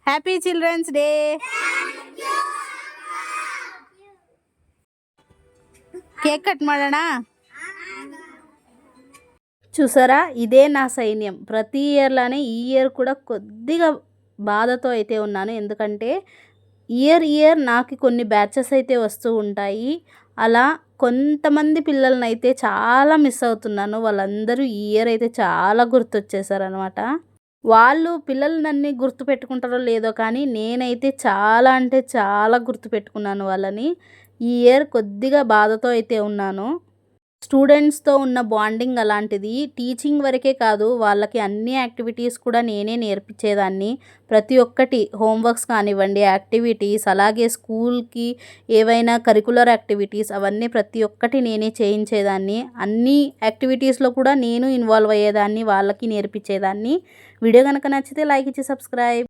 Happy children's day. Cake cut ಮಾಡೋಣಾ? చూసారా, ఇదే నా సైన్యం. ప్రతి ఇయర్లానే ఈ ఇయర్ కూడా కొద్దిగా బాధతో అయితే ఉన్నాను. ఎందుకంటే ఇయర్ నాకు కొన్ని బ్యాచెస్ అయితే వస్తూ ఉంటాయి. అలా కొంతమంది పిల్లలనైతే చాలా మిస్ అవుతున్నాను. వాళ్ళందరూ ఈ ఇయర్ అయితే చాలా గుర్తొచ్చేసారనమాట. వాళ్ళు పిల్లలు నన్ను గుర్తుపెట్టుకుంటారో లేదో కానీ నేనైతే చాలా అంటే చాలా గుర్తుపెట్టుకున్నాను వాళ్ళని. ఈ ఇయర్ కొద్దిగా బాధతో అయితే ఉన్నాను. స్టూడెంట్స్‌తో ఉన్న బాండింగ్ అలాంటిది. టీచింగ్ వరకే కాదు, వాళ్ళకి అన్ని యాక్టివిటీస్ కూడా నేనే నేర్పించేదాన్ని. ప్రతి ఒక్కటి హోంవర్క్స్ కానివ్వండి, యాక్టివిటీస్, అలాగే స్కూల్‌కి ఏవైనా కరిక్యులర్ యాక్టివిటీస్ అవన్నీ ప్రతి ఒక్కటి నేనే చేయించేదాన్ని. అన్ని యాక్టివిటీస్‌లో కూడా నేను ఇన్వాల్వ్ అయ్యేదాన్ని, వాళ్ళకి నేర్పించేదాన్ని. వీడియో కనుక నచ్చితే లైక్ ఇచ్చి సబ్స్క్రైబ్.